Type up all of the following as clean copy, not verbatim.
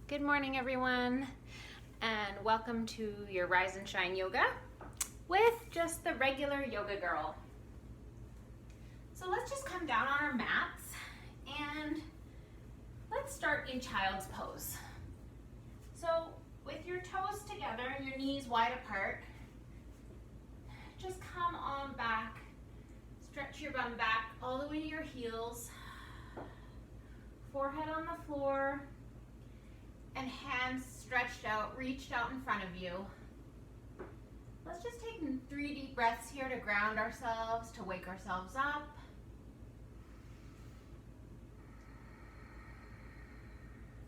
Good morning, everyone, and welcome to your Rise and Shine Yoga with just the regular yoga girl. So let's just come down on our mats and let's start in child's pose. So with your toes together and your knees wide apart, just come on back, stretch your bum back all the way to your heels, forehead on the floor, and hands stretched out, reached out in front of you. Let's just take 3 deep breaths here to ground ourselves, to wake ourselves up.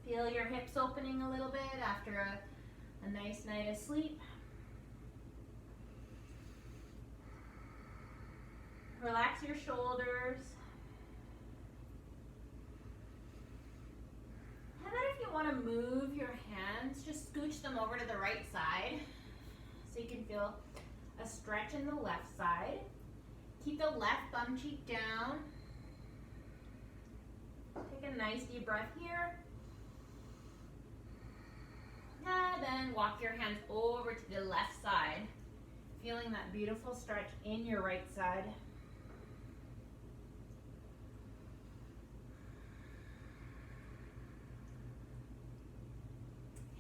Feel your hips opening a little bit after a nice night of sleep. Relax your shoulders. And then if you want to move your hands, just scooch them over to the right side so you can feel a stretch in the left side. Keep the left bum cheek down. Take a nice deep breath here. And then walk your hands over to the left side, feeling that beautiful stretch in your right side.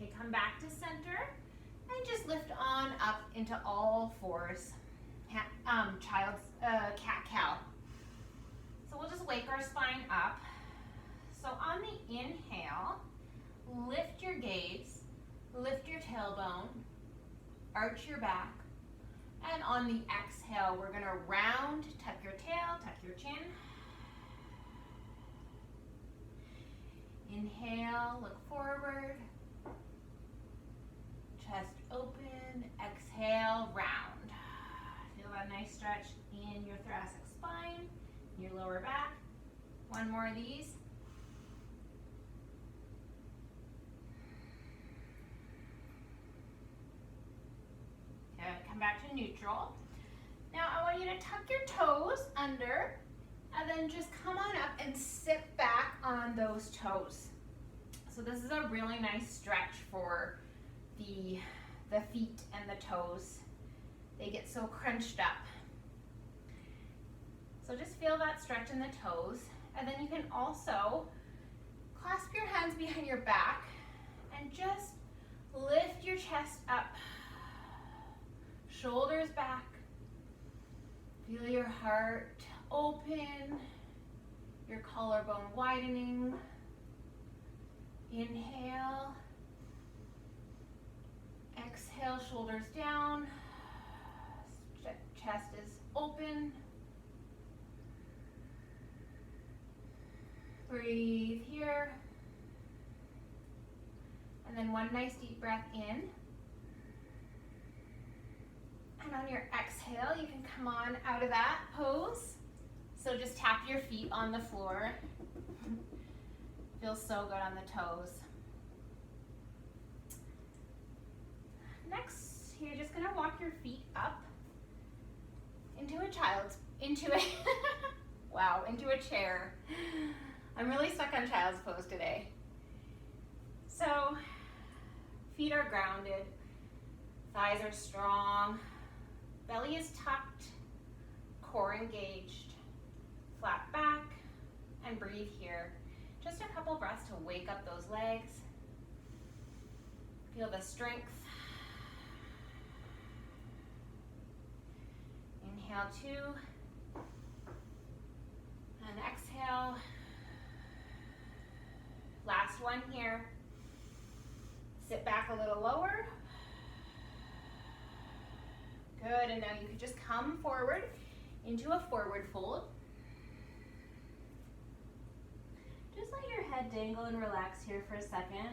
Okay, come back to center and just lift on up into all fours. Child's cat-cow. So we'll just wake our spine up. So on the inhale, lift your gaze, lift your tailbone, arch your back. And on the exhale, we're gonna round, tuck your tail, tuck your chin. Inhale, look forward. Chest open, exhale, round. Feel that nice stretch in your thoracic spine, your lower back. One more of these. Okay, come back to neutral. Now I want you to tuck your toes under and then just come on up and sit back on those toes. So this is a really nice stretch for the feet and the toes. They get so crunched up. So just feel that stretch in the toes. And then you can also clasp your hands behind your back and just lift your chest up. Shoulders back. Feel your heart open, your collarbone widening. Inhale. Exhale, shoulders down, chest is open. Breathe here. And then one nice deep breath in. And on your exhale, you can come on out of that pose. So just tap your feet on the floor. Feels so good on the toes. Next, you're just gonna walk your feet up into a chair. I'm really stuck on child's pose today. So, feet are grounded, thighs are strong, belly is tucked, core engaged, flat back, and breathe here. Just a couple breaths to wake up those legs. Feel the strength. Inhale 2, and exhale. Last one here. Sit back a little lower. Good, and now you can just come forward into a forward fold. Just let your head dangle and relax here for a second.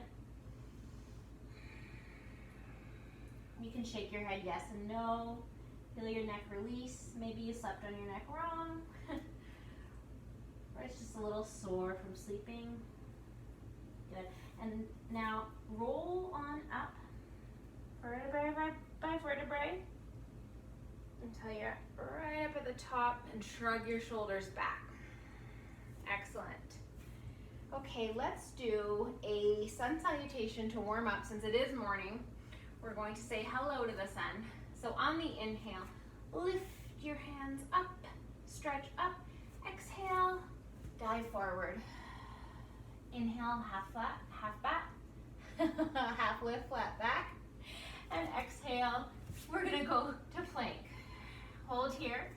You can shake your head yes and no. Feel your neck release. Maybe you slept on your neck wrong. Or it's just a little sore from sleeping. Good. And now roll on up, vertebrae by vertebrae, until you're right up at the top and shrug your shoulders back. Excellent. Okay, let's do a sun salutation to warm up. Since it is morning, we're going to say hello to the sun. So on the inhale, lift your hands up, stretch up. Exhale, dive forward. Inhale, half flat, half back, half lift, flat back. And exhale, we're gonna go to plank. Hold here.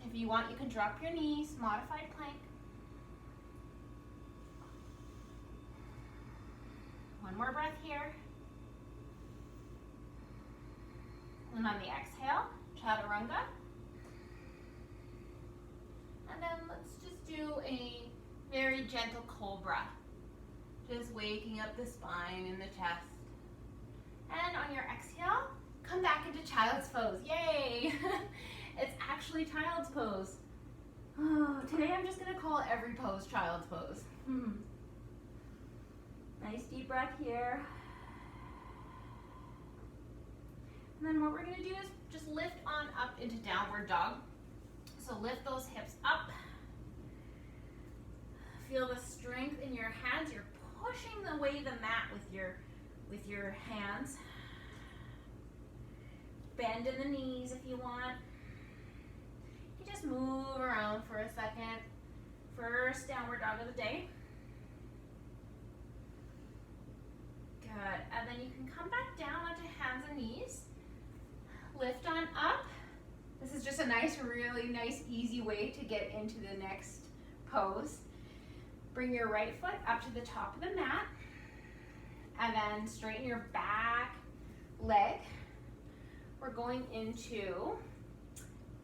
If you want, you can drop your knees, modified plank. One more breath here. And on the exhale, chaturanga. And then let's just do a very gentle cobra. Just waking up the spine and the chest. And on your exhale, come back into child's pose. Yay! It's actually child's pose. Oh, today I'm just gonna call every pose child's pose. Nice deep breath here. And then what we're gonna do is just lift on up into downward dog. So lift those hips up. Feel the strength in your hands. You're pushing away the mat with your hands. Bend in the knees if you want. You can just move around for a second. First downward dog of the day. Good. And then you can come back down onto hands and knees. Lift on up. This is just a really nice, easy way to get into the next pose. Bring your right foot up to the top of the mat. And then straighten your back leg. We're going into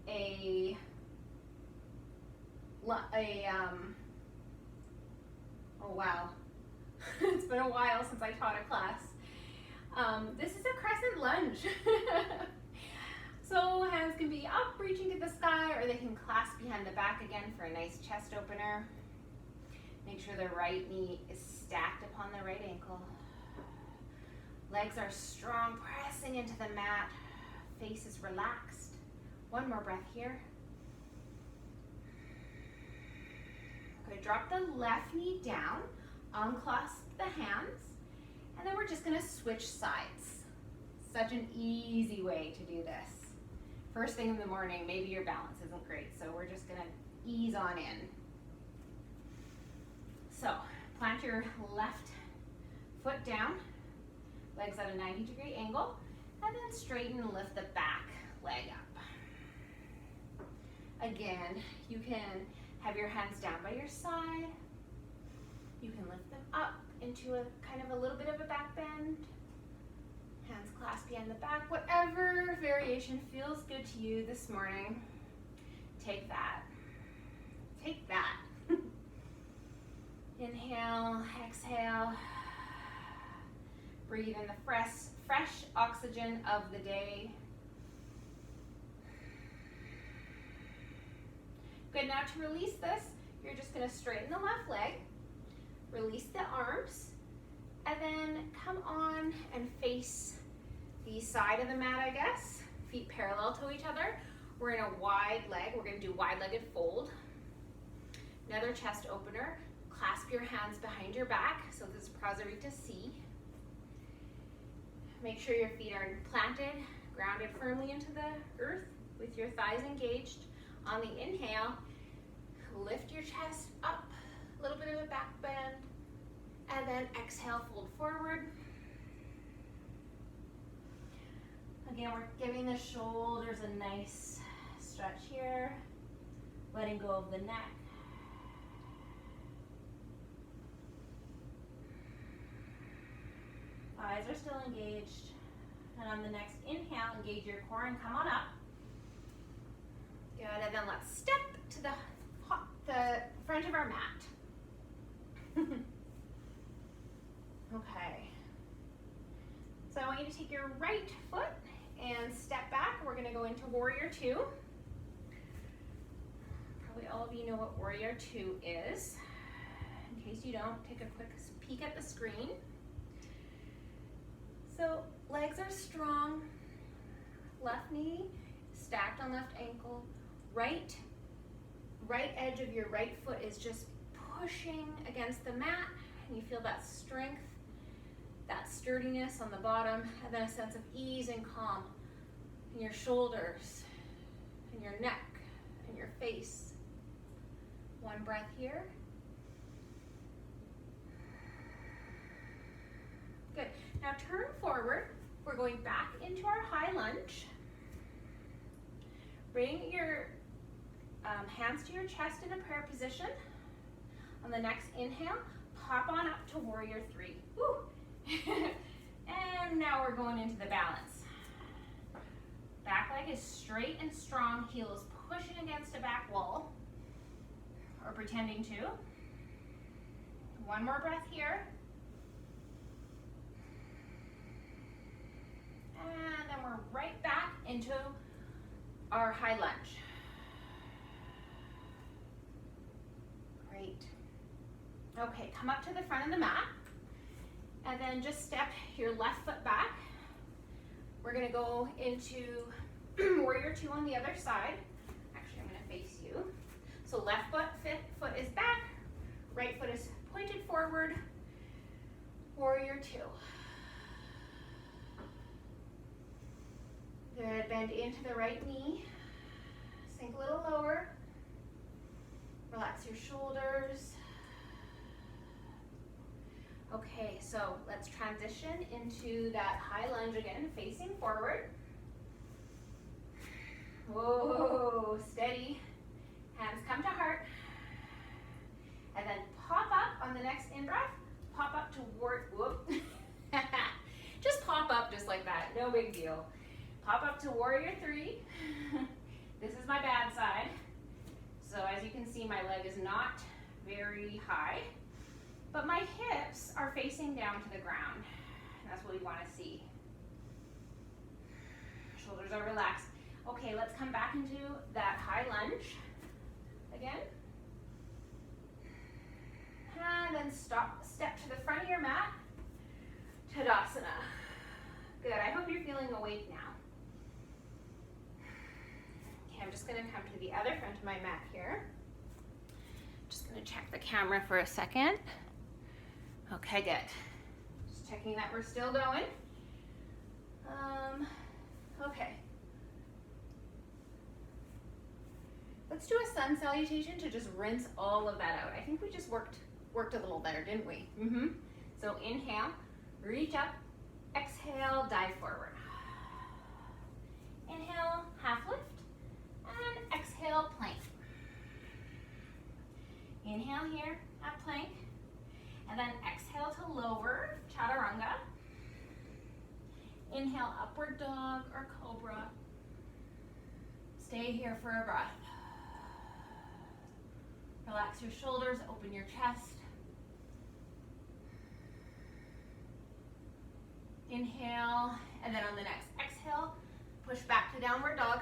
oh wow. It's been a while since I taught a class. This is a crescent lunge. So hands can be up, reaching to the sky, or they can clasp behind the back again for a nice chest opener. Make sure the right knee is stacked upon the right ankle. Legs are strong, pressing into the mat. Face is relaxed. One more breath here. Okay, drop the left knee down, unclasp the hands, and then we're just gonna switch sides. Such an easy way to do this. First thing in the morning, maybe your balance isn't great, so we're just gonna ease on in. So, plant your left foot down, legs at a 90-degree angle, and then straighten and lift the back leg up. Again, you can have your hands down by your side. You can lift them up into a kind of a little bit of a back bend. Hands clasped behind the back. Whatever variation feels good to you this morning, take that. Take that. Inhale, exhale. Breathe in the fresh oxygen of the day. Good, now to release this, you're just gonna straighten the left leg, release the arms, and then come on and face the side of the mat, I guess. Feet parallel to each other. We're in a wide leg. We're gonna do wide-legged fold. Another chest opener. Clasp your hands behind your back. So this is Prasarita C. Make sure your feet are planted, grounded firmly into the earth with your thighs engaged. On the inhale, lift your chest up, a little bit of a back bend, and then exhale, fold forward. Again, we're giving the shoulders a nice stretch here, letting go of the neck. Eyes are still engaged. And on the next inhale, engage your core and come on up. Good, and then let's step to the front of our mat. Okay. So I want you to take your right foot and step back. We're gonna go into Warrior Two. Probably all of you know what Warrior Two is. In case you don't, take a quick peek at the screen. So legs are strong, left knee stacked on left ankle, right edge of your right foot is just pushing against the mat, and you feel that strength, that sturdiness on the bottom, and then a sense of ease and calm in your shoulders, in your neck, in your face. One breath here. Good. Now turn forward. We're going back into our high lunge. Bring your hands to your chest in a prayer position. On the next inhale, pop on up to warrior three. Woo. And now we're going into the balance. Back leg is straight and strong, heels pushing against a back wall, or pretending to. One more breath here. And then we're right back into our high lunge. Great. Okay, come up to the front of the mat, and then just step your left foot back. We're gonna go into warrior two on the other side. Actually, I'm gonna face you. So left foot is back, right foot is pointed forward, warrior two. Good, bend into the right knee, sink a little lower, relax your shoulders. Okay, so let's transition into that high lunge again, facing forward. Whoa, steady. Hands come to heart. And then pop up on the next in-breath. Pop up toward, whoop. Just pop up just like that, no big deal. Pop up to warrior three. This is my bad side. So as you can see, my leg is not very high, but my hips are facing down to the ground. That's what we want to see. Shoulders are relaxed. Okay, let's come back into that high lunge again. And then step to the front of your mat, Tadasana. Good, I hope you're feeling awake now. Okay, I'm just gonna come to the other front of my mat here. Just gonna check the camera for a second. Okay, good. Just checking that we're still going. Okay. Let's do a sun salutation to just rinse all of that out. I think we just worked a little better, didn't we? So inhale, reach up, exhale, dive forward. Inhale, half lift, and exhale, plank. Inhale here at plank, and then exhale to lower, chaturanga. Inhale, upward dog or cobra. Stay here for a breath. Relax your shoulders, open your chest. Inhale, and then on the next exhale, push back to downward dog.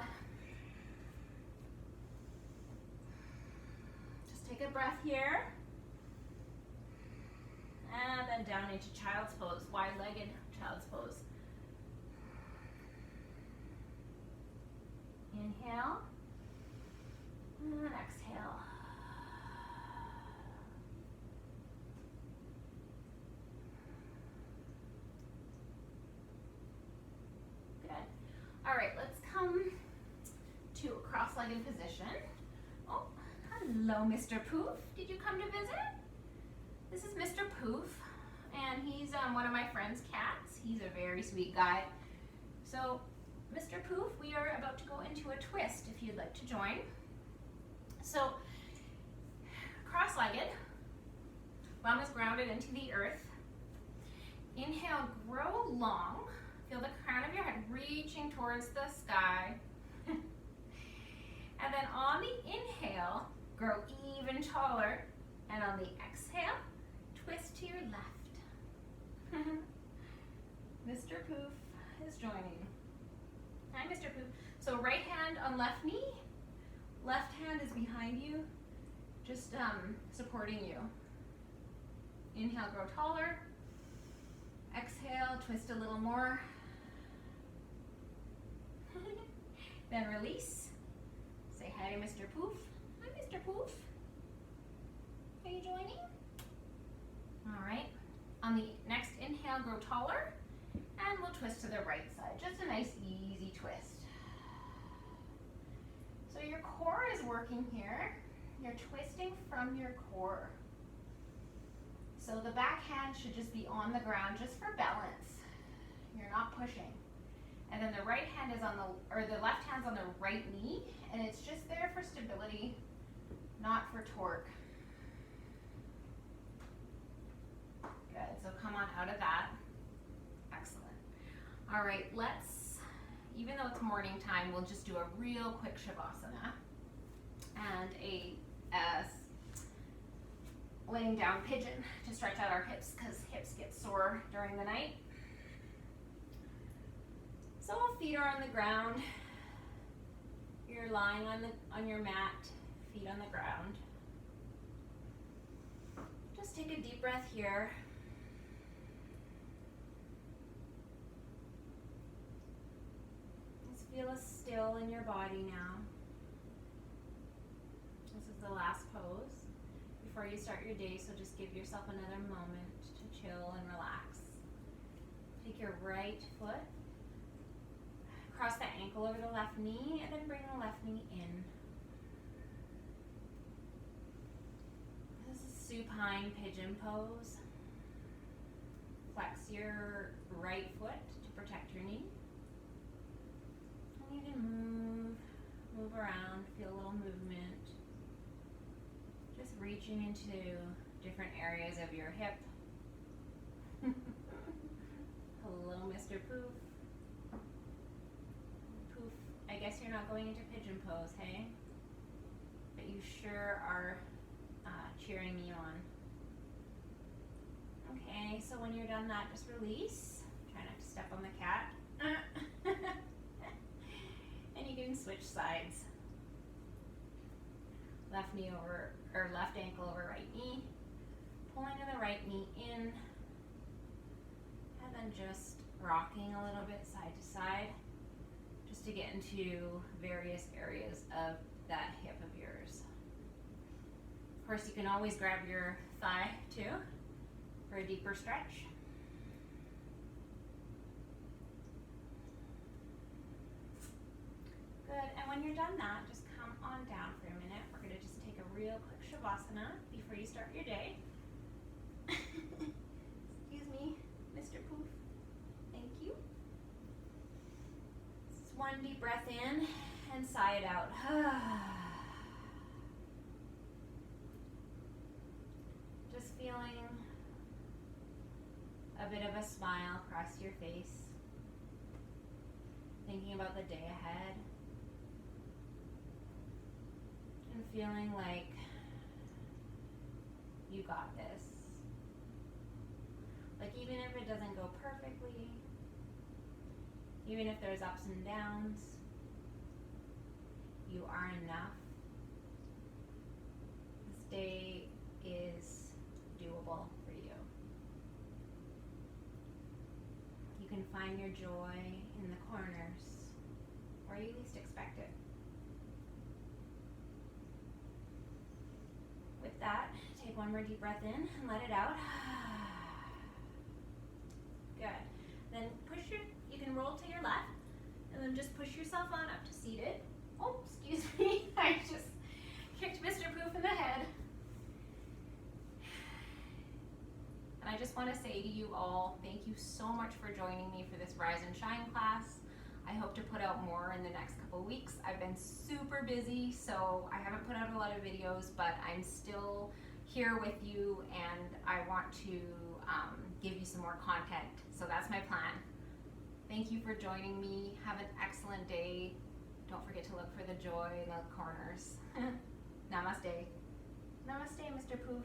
Just take a breath here. And then down into child's pose, wide-legged child's pose. Inhale, and exhale. Good. All right, let's come to a cross-legged position. Oh, hello, Mr. Poof. Did you come to visit? This is Mr. Poof, and he's one of my friend's cats. He's a very sweet guy. So, Mr. Poof, we are about to go into a twist if you'd like to join. So, cross-legged, bum is grounded into the earth. Inhale, grow long. Feel the crown of your head reaching towards the sky. And then on the inhale, grow even taller. And on the exhale, twist to your left. Mr. Poof is joining. Hi, Mr. Poof. So right hand on left knee, left hand is behind you, just supporting you. Inhale, grow taller. Exhale, twist a little more. Then release. Say hi to Mr. Poof. Hi, Mr. Poof. Are you joining? All right. On the next inhale, grow taller, and we'll twist to the right side. Just a nice, easy twist. So your core is working here. You're twisting from your core. So the back hand should just be on the ground just for balance. You're not pushing. And then the right hand is on the left hand's on the right knee, and it's just there for stability, not for torque. Good, so come on out of that. Excellent. All right, even though it's morning time, we'll just do a real quick Shavasana and a laying down pigeon to stretch out our hips, because hips get sore during the night. So feet are on the ground. You're lying on your mat, feet on the ground. Just take a deep breath here. Just feel still in your body now. This is the last pose before you start your day, so just give yourself another moment to chill and relax. Take your right foot, cross the ankle over the left knee, and then bring the left knee in. This is supine pigeon pose. Flex your right foot to protect your knee. And you can move around, feel a little movement. Just reaching into different areas of your hip. Hello, Mr. Poof. Poof, I guess you're not going into pigeon pose, hey? But you sure are cheering me on. Okay, so when you're done that, just release. Try not to step on the cat. And you can switch sides. Left knee over, or left ankle over right knee. Pulling the right knee in. And then just rocking a little bit side to side, just to get into various areas of that hip of yours. Of course, you can always grab your thigh too for a deeper stretch. Good, and when you're done that, just come on down for a minute. We're gonna just take a real quick Shavasana before you start your day. Excuse me, Mr. Poof. Thank you. Just one deep breath in and sigh it out. Just feeling a bit of a smile across your face. Thinking about the day ahead. And feeling like you got this. Like even if it doesn't go perfectly, even if there's ups and downs, you are enough. This day is doable for you. You can find your joy in the corners where you least expect it. With that, take one more deep breath in and let it out. Good. Then you can roll to your left, and then just push yourself on up to seated. Oh, excuse me, I just kicked Mr. Poof in the head. And I just want to say to you all, thank you so much for joining me for this Rise and Shine class. I hope to put out more in the next couple weeks. I've been super busy, so I haven't put out a lot of videos, but I'm still here with you, and I want to give you some more content. So that's my plan. Thank you for joining me. Have an excellent day. Don't forget to look for the joy in the corners. Namaste. Namaste, Mr. Poof.